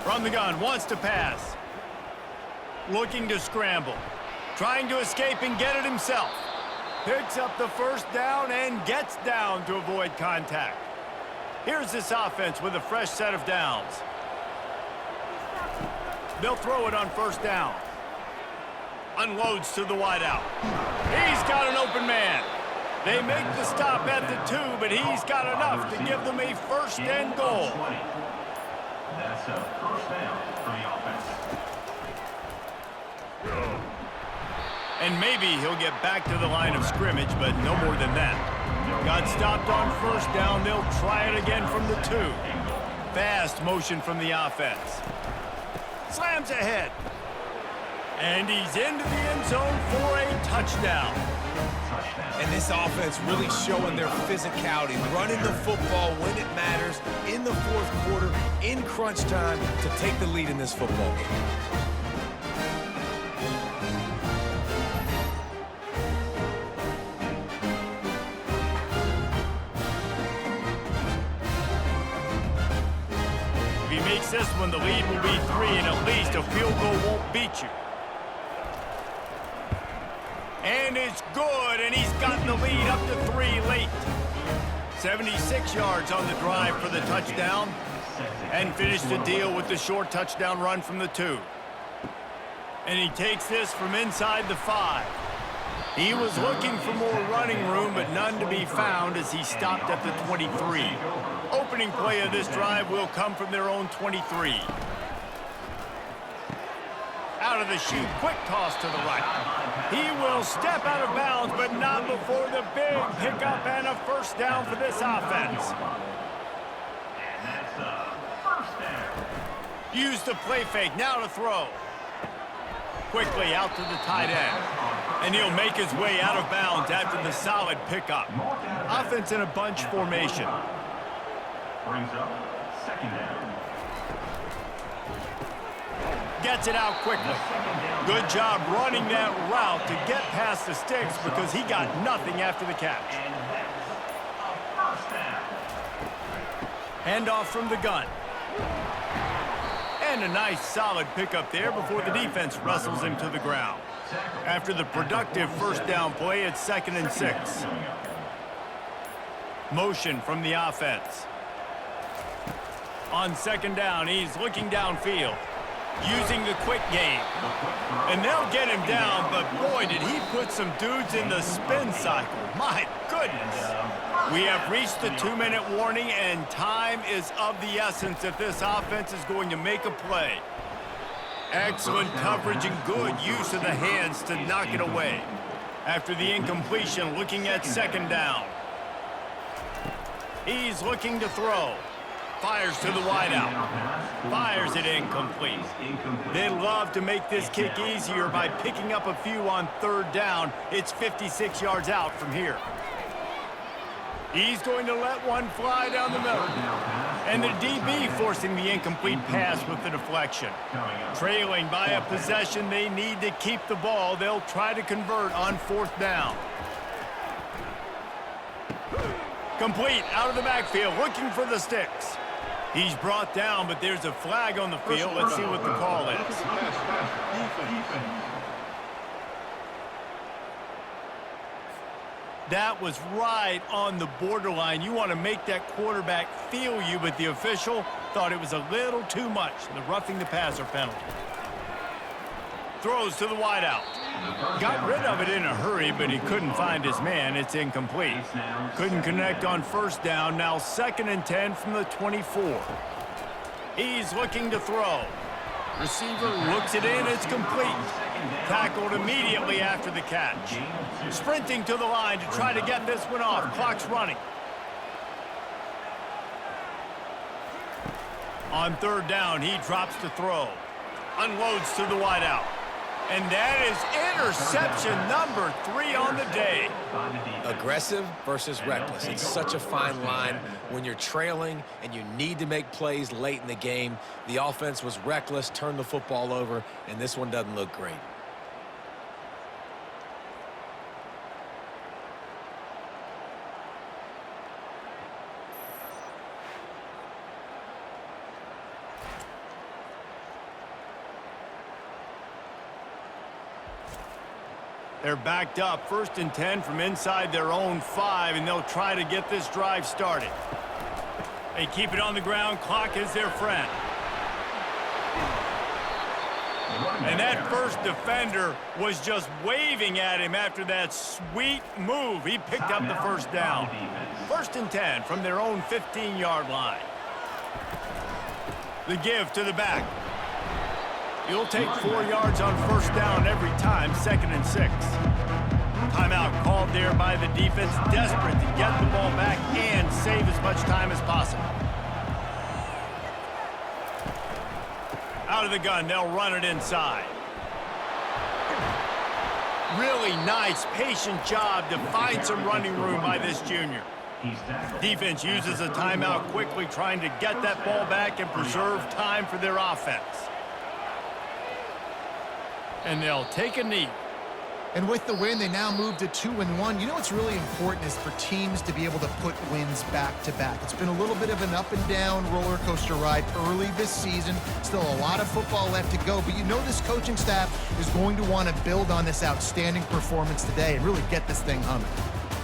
[SPEAKER 1] From the gun, wants to pass. Looking to scramble. Trying to escape and get it himself. Picks up the first down and gets down to avoid contact. Here's this offense with a fresh set of downs. They'll throw it on first down. Unloads to the wideout. He's got an open man. They make the stop at the 2, but he's got enough to give them a first and goal.
[SPEAKER 4] That's a first down for the offense.
[SPEAKER 1] And maybe he'll get back to the line of scrimmage, but no more than that. Got stopped on first down. They'll try it again from the 2. Fast motion from the offense. Slams ahead. And he's into the end zone for a touchdown.
[SPEAKER 3] And this offense really showing their physicality, running the football when it matters, in the fourth quarter, in crunch time, to take the lead in this football game.
[SPEAKER 1] If he makes this one, the lead will be 3, and at least a field goal won't beat you. And it's good, and he's gotten the lead up to 3 late. 76 yards on the drive for the touchdown, and finished the deal with the short touchdown run from the 2. And he takes this from inside the 5. He was looking for more running room, but none to be found as he stopped at the 23. Opening play of this drive will come from their own 23. Out of the chute, quick toss to the right. He will step out of bounds, but not before the big pickup and a first down for this offense.
[SPEAKER 4] And that's a first down.
[SPEAKER 1] Use the play fake, now to throw. Quickly out to the tight end. And he'll make his way out of bounds after the solid pickup. Offense in a bunch formation.
[SPEAKER 4] Brings up second down.
[SPEAKER 1] Gets it out quickly. Good job running that route to get past the sticks because he got nothing after the catch.
[SPEAKER 4] And that's a first down.
[SPEAKER 1] Handoff from the gun. And a nice solid pickup there before the defense wrestles him to the ground. After the productive first down play, it's 2nd and 6. Motion from the offense. On 2nd down, he's looking downfield, using the quick game. And they'll get him down, but boy, did he put some dudes in the spin cycle. My goodness. We have reached the 2-minute warning, and time is of the essence if this offense is going to make a play. Excellent coverage and good use of the hands to knock it away. After the incompletion, looking at 2nd down. He's looking to throw. Fires to the wideout. Fires it incomplete. They love to make this kick easier by picking up a few on 3rd down. It's 56 yards out from here. He's going to let one fly down the middle. And the DB forcing the incomplete pass with the deflection. Trailing by a possession, they need to keep the ball. They'll try to convert on 4th down. Complete out of the backfield, looking for the sticks. He's brought down, but there's a flag on the field. Let's see what the call is. That was right on the borderline. You want to make that quarterback feel you, but the official thought it was a little too much. The roughing the passer penalty. Throws to the wideout. Got rid of it in a hurry, but he couldn't find his man. It's incomplete. Couldn't connect on 1st down. Now 2nd and 10 from the 24. He's looking to throw. Receiver looks it in. It's complete. Tackled immediately after the catch. Sprinting to the line to try to get this one off. Clock's running. On 3rd down, he drops to throw. Unloads to the wideout. And that is interception number 3 on the day.
[SPEAKER 3] Aggressive versus reckless. It's such a fine line when you're trailing and you need to make plays late in the game. The offense was reckless, turned the football over, and this one doesn't look great.
[SPEAKER 1] They're backed up, 1st and 10 from inside their own 5, and they'll try to get this drive started. They keep it on the ground. Clock is their friend. And that first defender was just waving at him after that sweet move. He picked up the 1st down. 1st and 10 from their own 15-yard line. The give to the back. You'll take 4 yards on first down every time, 2nd and 6. Timeout called there by the defense, desperate to get the ball back and save as much time as possible. Out of the gun, they'll run it inside. Really nice, patient job to find some running room by this junior. Defense uses a timeout quickly, trying to get that ball back and preserve time for their offense. And they'll take a knee.
[SPEAKER 2] And with the win, they now move to 2-1. You know what's really important is for teams to be able to put wins back-to-back. It's been a little bit of an up-and-down roller coaster ride early this season. Still a lot of football left to go, but you know this coaching staff is going to want to build on this outstanding performance today and really get this thing humming.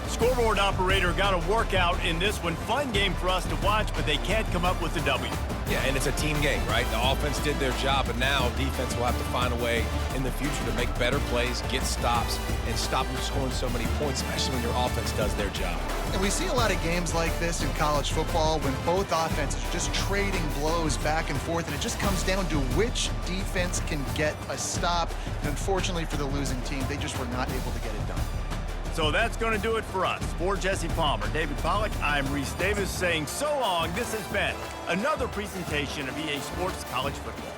[SPEAKER 1] Scoreboard operator got a workout in this one. Fun game for us to watch, but they can't come up with a W.
[SPEAKER 3] Yeah, and it's a team game, right? The offense did their job, but now defense will have to find a way in the future to make better plays, get stops, and stop them scoring so many points, especially when your offense does their job.
[SPEAKER 2] And we see a lot of games like this in college football when both offenses are just trading blows back and forth, and it just comes down to which defense can get a stop. And unfortunately for the losing team, they just were not able to get it done.
[SPEAKER 1] So that's going to do it for us. For Jesse Palmer, David Pollack, I'm Reese Davis saying so long. This has been another presentation of EA Sports College Football.